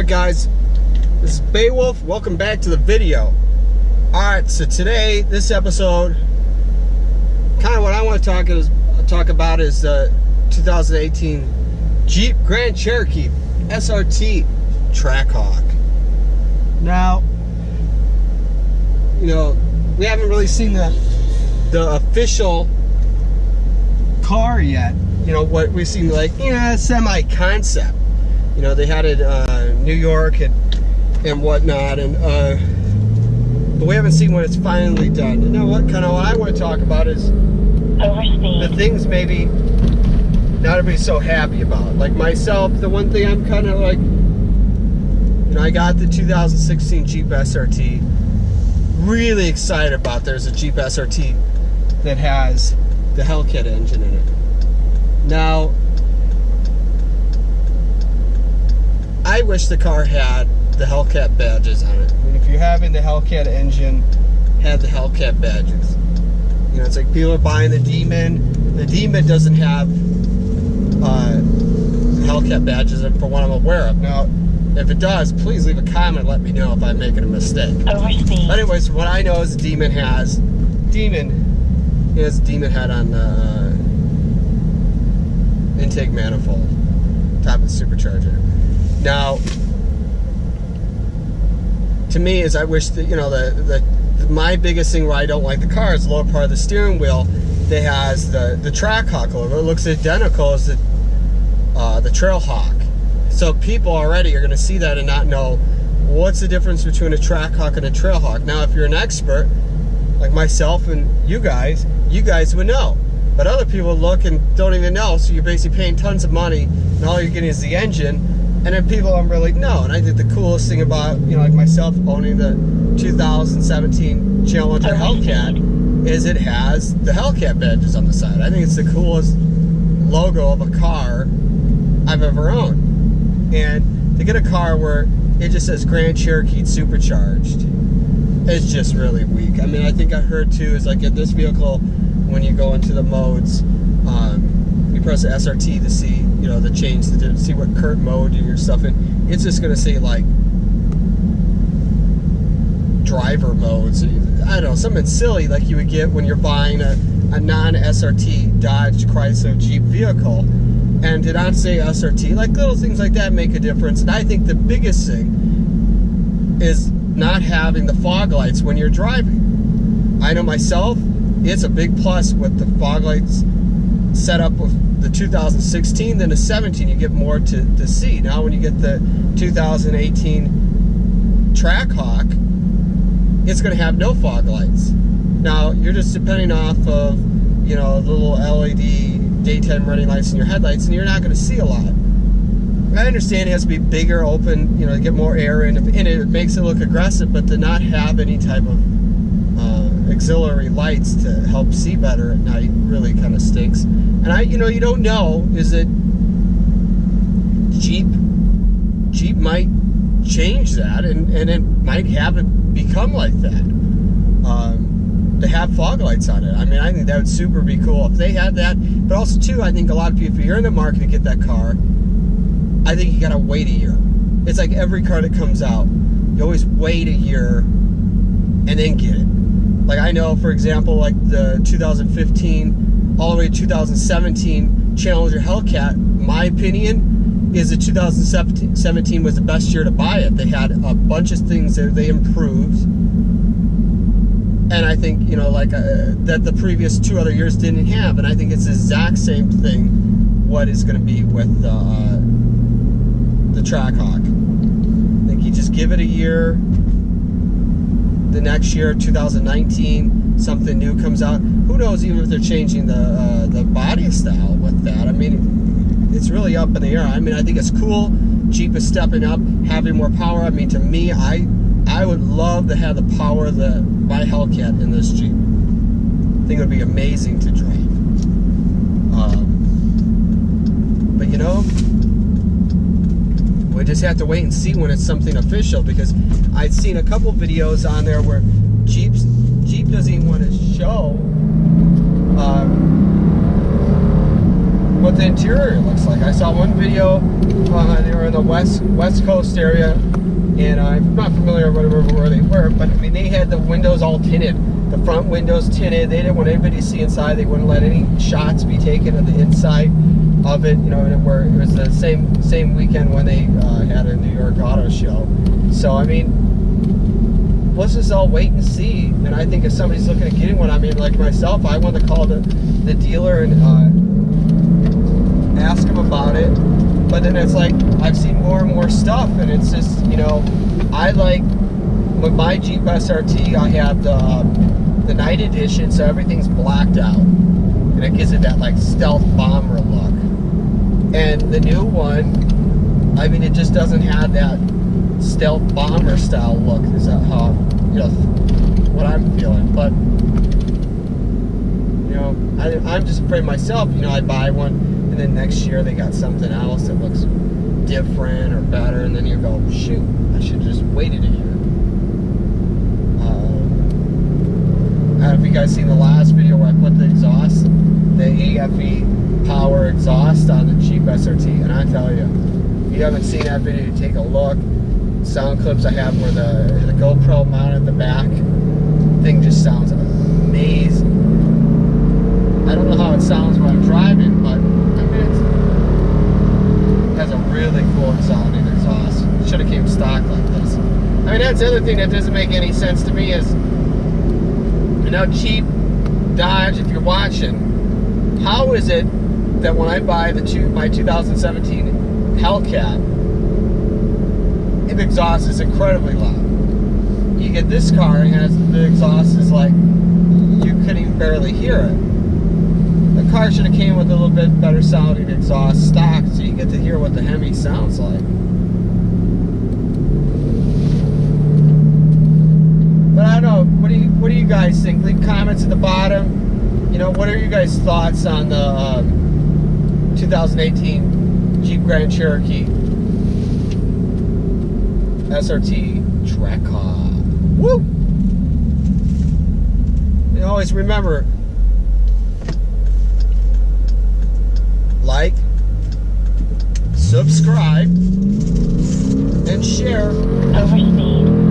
Alright guys, this is Beowulf. Welcome back to the video. Alright, so today, this episode, kind of what I want to talk about is the 2018 Jeep Grand Cherokee SRT Trackhawk. Now, you know, we haven't really seen the official car yet. You know, what we've seen, like, semi-concept. You know, they had it New York and whatnot, and but we haven't seen when it's finally done. You know what? Kind of what I want to talk about is the things maybe not everybody's so happy about. Like myself, the one thing I'm kind of like, you know, I got the 2016 Jeep SRT. Really excited about. There's a Jeep SRT that has the Hellcat engine in it. Now, I wish the car had the Hellcat badges on it. I mean, if you're having the Hellcat engine, have the Hellcat badges. You know, it's like people are buying the Demon. The Demon doesn't have Hellcat badges for what I'm aware of. Now, if it does, please leave a comment and let me know if I'm making a mistake. Overspeed. But anyways, what I know is the Demon has Demon head on the intake manifold, top of the supercharger. Now, to me, is I wish that, you know, my biggest thing where I don't like the car is the lower part of the steering wheel that has the Trackhawk logo. It looks identical as the Trailhawk. So people already are going to see that and not know what's the difference between a Trackhawk and a Trailhawk. Now, if you're an expert, like myself and you guys would know. But other people look and don't even know, so you're basically paying tons of money, and all you're getting is the engine. And then people don't really know. And I think the coolest thing about, you know, like myself owning the 2017 Challenger Hellcat is it has the Hellcat badges on the side. I think it's the coolest logo of a car I've ever owned. And to get a car where it just says Grand Cherokee Supercharged, it's just really weak. I mean, I think I heard too is like in this vehicle, when you go into the modes, you press the SRT to see, you know, the change to see what current mode you're stuff in. It's just gonna say like driver modes. I don't know, something silly like you would get when you're buying a non-SRT Dodge, Chrysler, Jeep vehicle, and did not say SRT. Like little things like that make a difference. And I think the biggest thing is not having the fog lights when you're driving. I know myself, it's a big plus with the fog lights set up with the 2016 than the 17. You get more to see. Now when you get the 2018 Trackhawk, it's going to have no fog lights. Now you're just depending off of, you know, the little LED daytime running lights in your headlights, and you're not going to see a lot. I understand it has to be bigger, open, you know, to get more air in it. It makes it look aggressive, but to not have any type of auxiliary lights to help see better at night really kind of stinks. And you know, you don't know, is it Jeep might change that and it might have it become like that, to have fog lights on it. I mean, I think that would super be cool if they had that. But also too, I think a lot of people, if you're in the market to get that car, I think you gotta wait a year. It's like every car that comes out, you always wait a year and then get it. Like I know, for example, like the 2015 all the way to 2017 Challenger Hellcat, my opinion is that 2017 was the best year to buy it. They had a bunch of things that they improved, and I think, you know, like that the previous 2 other years didn't have. And I think it's the exact same thing what is going to be with the Trackhawk. I think you just give it a year. The next year, 2019, something new comes out. Who knows even if they're changing the body style with that. I mean, it's really up in the air. I mean, I think it's cool. Jeep is stepping up, having more power. I mean, to me, I would love to have the power of my Hellcat in this Jeep. I think it would be amazing to drive. But you know, we just have to wait and see when it's something official, because I've seen a couple videos on there where Jeep doesn't even want to show what the interior looks like. I saw one video, they were in the west coast area, and I'm not familiar with where they were, but I mean, they had the windows all tinted, the front windows tinted. They didn't want anybody to see inside. They wouldn't let any shots be taken of the inside of it, you know, where it was the same weekend when they had a New York auto show. So I mean, let's just all wait and see. And I think if somebody's looking at getting one, I mean, like myself, I want to call the dealer and ask them about it. But then it's like, I've seen more and more stuff, and it's just, you know, I like, with my Jeep SRT, I have the night edition, so everything's blacked out, and it gives it that like stealth bomber look. And the new one, I mean, it just doesn't have that stealth bomber style look. Is that how, you know, what I'm feeling? But you know, I'm just afraid myself, you know, I buy one and then next year they got something else that looks different or better, and then you go, shoot, I should have just waited a year. I don't know if you guys seen the last video where I put the exhaust, the AFE power exhaust on the Jeep SRT, and I tell you, if you haven't seen that video, take a look. Sound clips I have where the GoPro mounted at the back, thing just sounds amazing. I don't know how it sounds when I'm driving, but I mean, it has a really cool sounding exhaust. It should have came stock like this. I mean, that's the other thing that doesn't make any sense to me is, you know, Jeep, Dodge, if you're watching, how is it that when I buy my 2017 Hellcat, the exhaust is incredibly loud? You get this car and the exhaust is like, you couldn't even barely hear it. The car should have came with a little bit better sounding exhaust stock, so you get to hear what the Hemi sounds like. But I don't know, what do you guys think? Leave comments at the bottom. You know, what are you guys' thoughts on the 2018 Jeep Grand Cherokee SRT Trackhawk? Woo! And always remember, like, subscribe, and share. Overspeed.